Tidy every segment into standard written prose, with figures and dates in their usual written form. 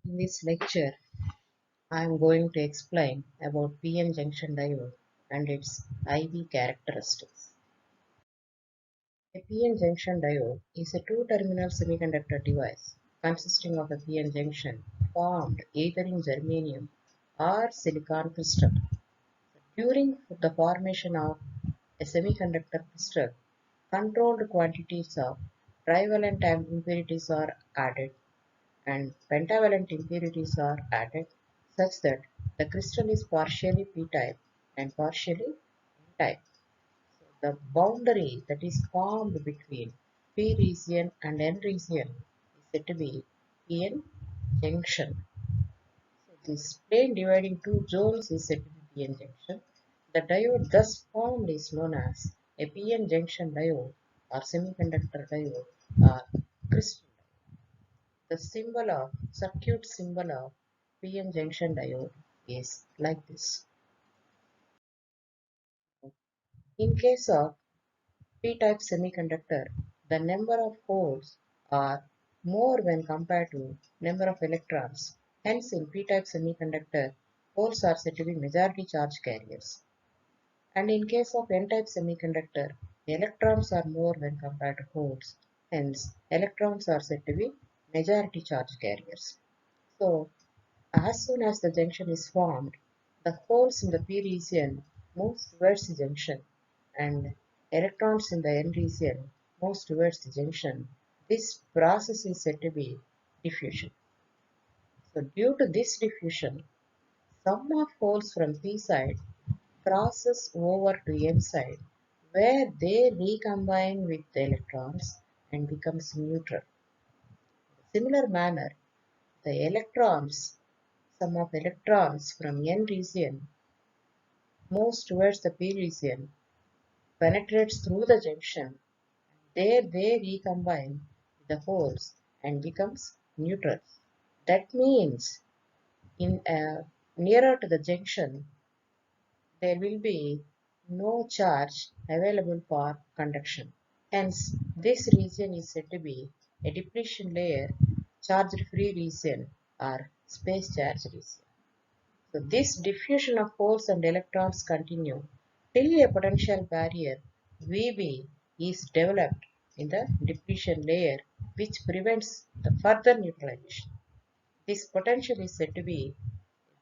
In this lecture, I am going to explain about PN junction diode and its IV characteristics. A PN junction diode is a two-terminal semiconductor device consisting of a PN junction formed either in germanium or silicon crystal. During the formation of a semiconductor crystal, controlled quantities of trivalent impurities are added and pentavalent impurities are added such that the crystal is partially p-type and partially n-type. So the boundary that is formed between p region and n region is said to be p-n junction. So this plane dividing two zones is said to be p-n junction. The diode thus formed is known as a p-n junction diode or semiconductor diode or crystal. The circuit symbol of PN junction diode is like this. In case of p-type semiconductor, the number of holes are more when compared to number of electrons. Hence, in p-type semiconductor, holes are said to be majority charge carriers. And in case of n-type semiconductor, the electrons are more when compared to holes. Hence, electrons are said to be majority charge carriers. So, as soon as the junction is formed, the holes in the p region move towards the junction and electrons in the n region move towards the junction. This process is said to be diffusion. So due to this diffusion, some of holes from p side crosses over to n side where they recombine with the electrons and becomes neutral. In similar manner, the some of electrons from n region moves towards the p region, penetrates through the junction, there they recombine with the holes and becomes neutral. That means in nearer to the junction, there will be no charge available for conduction. Hence, this region is said to be a depletion layer, charge-free region or space charge region. So this diffusion of holes and electrons continue till a potential barrier Vb is developed in the depletion layer which prevents the further neutralization. This potential is said to be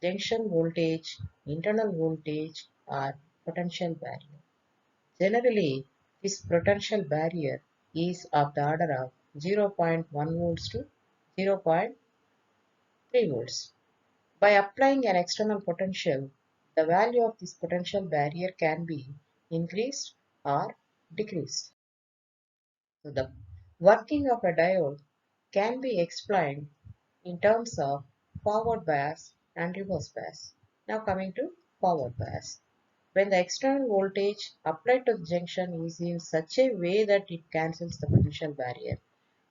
junction voltage, internal voltage or potential barrier. Generally, this potential barrier is of the order of 0.1 volts to 0.3 volts. By applying an external potential, the value of this potential barrier can be increased or decreased. So the working of a diode can be explained in terms of forward bias and reverse bias. Now coming to forward bias. When the external voltage applied to the junction is in such a way that it cancels the potential barrier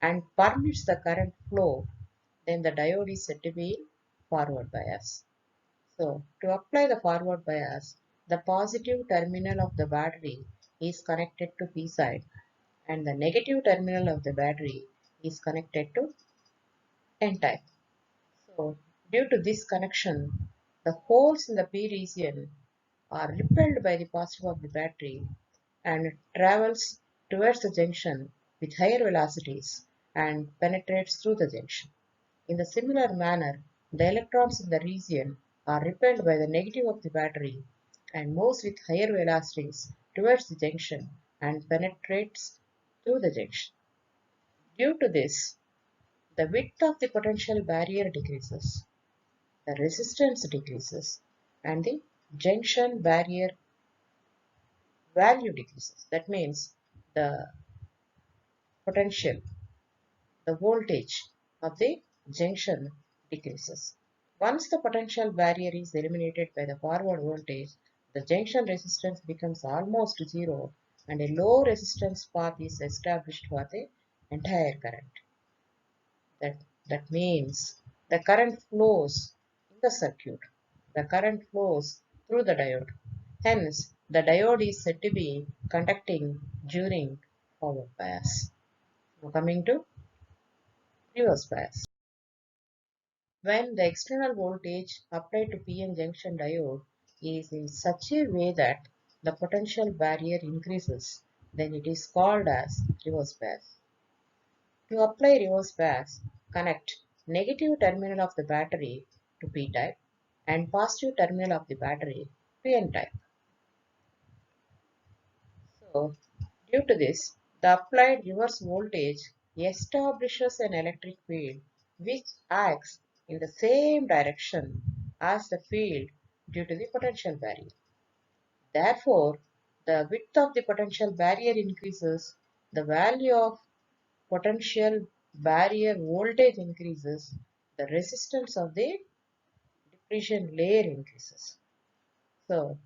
and permits the current flow, then the diode is said to be in forward bias. So, to apply the forward bias, the positive terminal of the battery is connected to P side and the negative terminal of the battery is connected to N type. So, due to this connection, the holes in the P region are repelled by the positive of the battery and travels towards the junction with higher velocities and penetrates through the junction. In the similar manner, the electrons in the region are repelled by the negative of the battery and moves with higher velocities towards the junction and penetrates through the junction. Due to this, the width of the potential barrier decreases, the resistance decreases, and the junction barrier value decreases. That means the potential, the voltage of the junction decreases. Once the potential barrier is eliminated by the forward voltage, the junction resistance becomes almost zero and a low resistance path is established for the entire current. That means the current flows in the circuit. The current flows through the diode. Hence, the diode is said to be conducting during forward bias. Now coming to reverse bias. when the external voltage applied to PN junction diode is in such a way that the potential barrier increases, then it is called as reverse bias. To apply reverse bias, connect negative terminal of the battery to P-type and positive terminal of the battery to N-type. So, due to this, the applied reverse voltage establishes an electric field which acts in the same direction as the field due to the potential barrier. Therefore, the width of the potential barrier increases, the value of potential barrier voltage increases, the resistance of the depletion layer increases. So,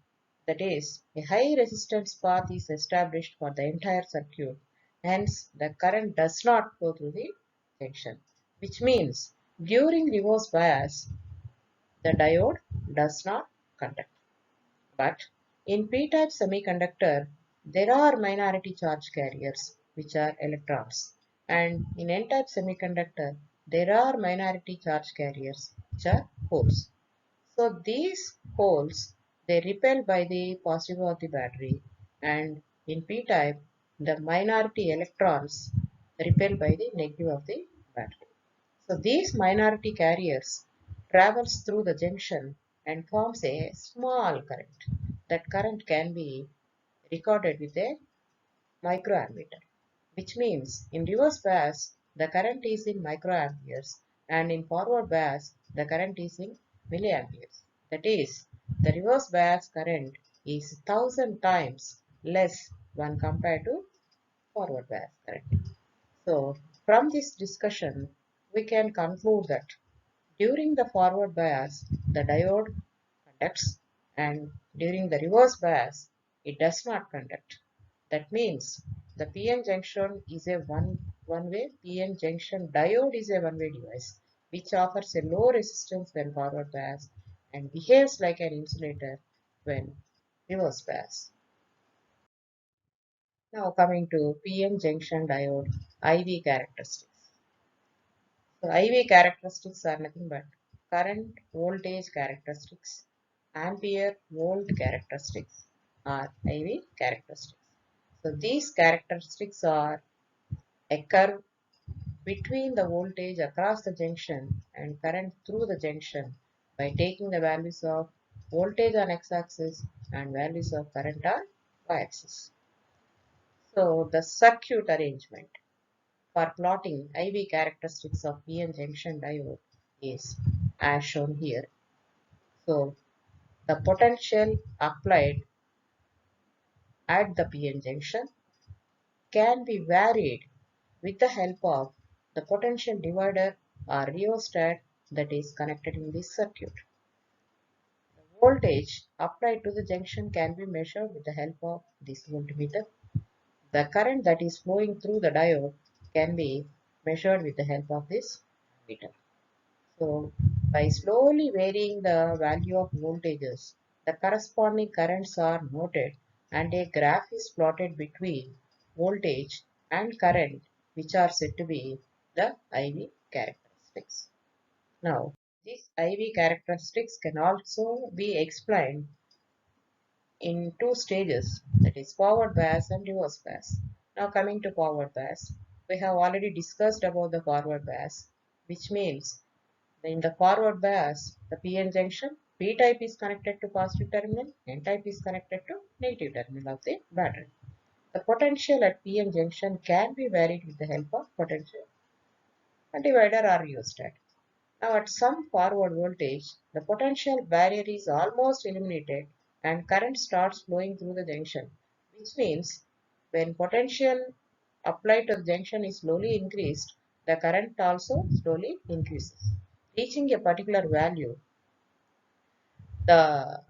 that is, a high resistance path is established for the entire circuit. Hence, the current does not flow through the junction, which means during reverse bias, the diode does not conduct. But in p-type semiconductor, there are minority charge carriers, which are electrons. And in n-type semiconductor, there are minority charge carriers, which are holes. So these holes, they repel by the positive of the battery, and in p-type, the minority electrons repel by the negative of the battery. So these minority carriers travels through the junction and forms a small current. That current can be recorded with a microammeter, which means in reverse bias the current is in microamperes and in forward bias the current is in milliamperes. That is, the reverse bias current is 1,000 times less when compared to forward bias current. So, from this discussion, we can conclude that during the forward bias, the diode conducts, and during the reverse bias, it does not conduct. That means the PN junction is a one-way PN junction diode is a one-way device which offers a low resistance when forward bias and behaves like an insulator when reverse bias. Now coming to PN junction diode IV characteristics. So IV characteristics are nothing but current voltage characteristics, ampere volt characteristics are IV characteristics. So these characteristics are a curve between the voltage across the junction and current through the junction by taking the values of voltage on x-axis and values of current on y-axis. So the circuit arrangement for plotting IV characteristics of PN junction diode is as shown here. So the potential applied at the PN junction can be varied with the help of the potential divider or rheostat that is connected in this circuit. The voltage applied to the junction can be measured with the help of this voltmeter. The current that is flowing through the diode can be measured with the help of this meter. So, by slowly varying the value of voltages, the corresponding currents are noted and a graph is plotted between voltage and current, which are said to be the IV characteristics. Now, these IV characteristics can also be explained in two stages, that is forward bias and reverse bias. Now coming to forward bias, we have already discussed about the forward bias, which means in the forward bias, the PN junction, P type is connected to positive terminal, N type is connected to negative terminal of the battery. The potential at PN junction can be varied with the help of potential divider or rheostat. Now at some forward voltage, the potential barrier is almost eliminated and current starts flowing through the junction, which means when potential applied to the junction is slowly increased, the current also slowly increases. Reaching a particular value, the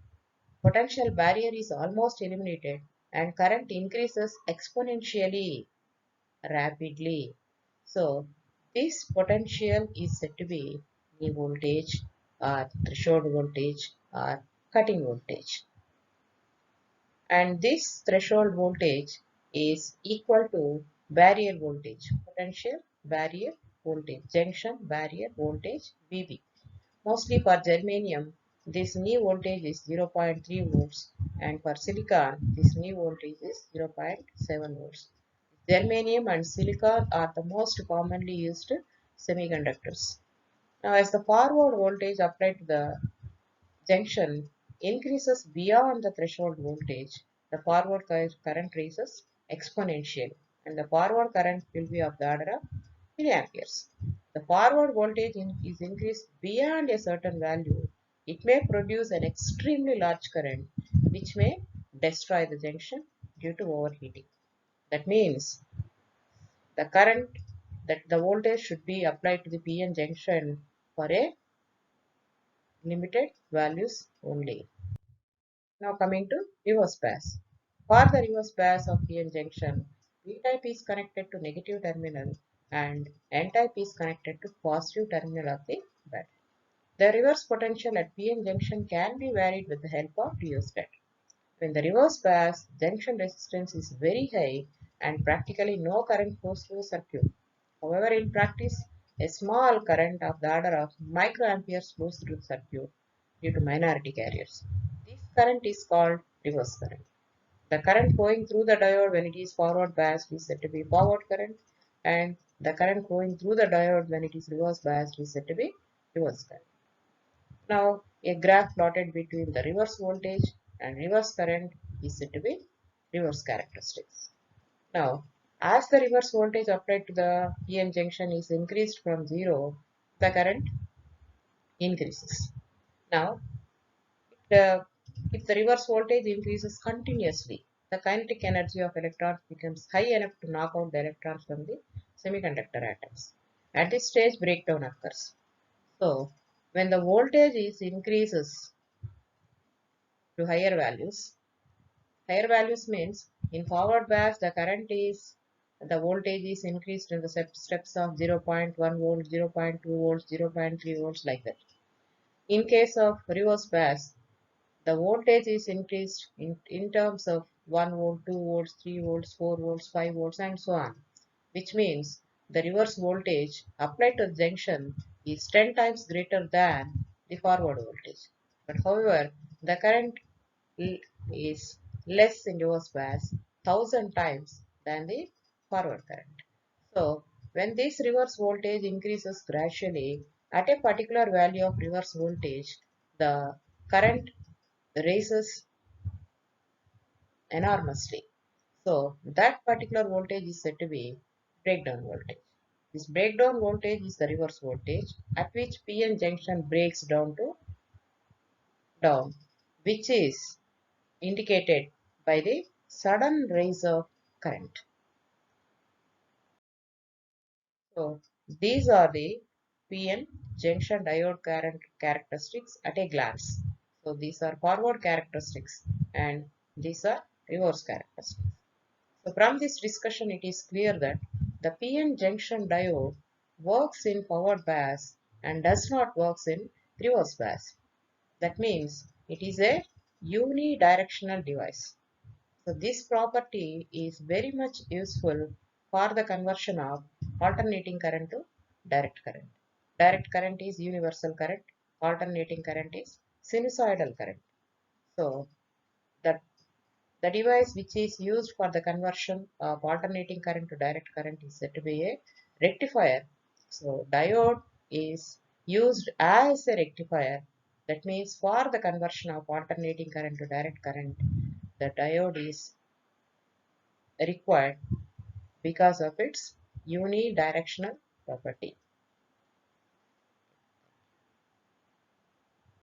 potential barrier is almost eliminated and current increases exponentially rapidly. So this potential is said to be the voltage or threshold voltage or cutting voltage. And this threshold voltage is equal to barrier voltage, potential barrier voltage, junction barrier voltage VB. Mostly for germanium, this new voltage is 0.3 volts, and for silicon, this new voltage is 0.7 volts. Germanium and silicon are the most commonly used semiconductors. Now, as the forward voltage applied to the junction increases beyond the threshold voltage, the forward current rises exponentially, and the forward current will be of the order of milliamperes. The forward voltage is increased beyond a certain value. It may produce an extremely large current which may destroy the junction due to overheating. That means the current that the voltage should be applied to the PN junction for a limited values only. Now coming to reverse bias. For the reverse bias of PN junction, P type is connected to negative terminal and N type is connected to positive terminal of the battery. The reverse potential at PN junction can be varied with the help of rheostat. When the reverse bias, junction resistance is very high and practically no current flows through the circuit. However, in practice, a small current of the order of microamperes flows through the circuit due to minority carriers. This current is called reverse current. The current flowing through the diode when it is forward biased is said to be forward current, and the current flowing through the diode when it is reverse biased is said to be reverse current. Now, a graph plotted between the reverse voltage and reverse current is said to be reverse characteristics. Now, as the reverse voltage applied to the PN junction is increased from 0, the current increases. Now, the, if the reverse voltage increases continuously, the kinetic energy of electrons becomes high enough to knock out the electrons from the semiconductor atoms. At this stage, breakdown occurs. So, when the voltage is increases to higher values means in forward bias the voltage is increased in the steps of 0.1 volt, 0.2 volts, 0.3 volts like that. In case of reverse bias, the voltage is increased in terms of 1 volt, 2 volts, 3 volts, 4 volts, 5 volts and so on, which means the reverse voltage applied to the junction is 10 times greater than the forward voltage. But however, the current is less in reverse bias 1000 times than the forward current. So, when this reverse voltage increases gradually at a particular value of reverse voltage, the current raises enormously. So that particular voltage is said to be breakdown voltage. This breakdown voltage is the reverse voltage at which PN junction breaks down to down, which is indicated by the sudden rise of current. So these are the PN junction diode current characteristics at a glance. So these are forward characteristics and these are reverse characteristics. So from this discussion, it is clear that the PN junction diode works in forward bias and does not works in reverse bias. That means it is a unidirectional device. So this property is very much useful for the conversion of alternating current to direct current. Direct current is universal current, alternating current is sinusoidal current. So the the device which is used for the conversion of alternating current to direct current is said to be a rectifier. So diode is used as a rectifier. That means for the conversion of alternating current to direct current, the diode is required because of its unidirectional property.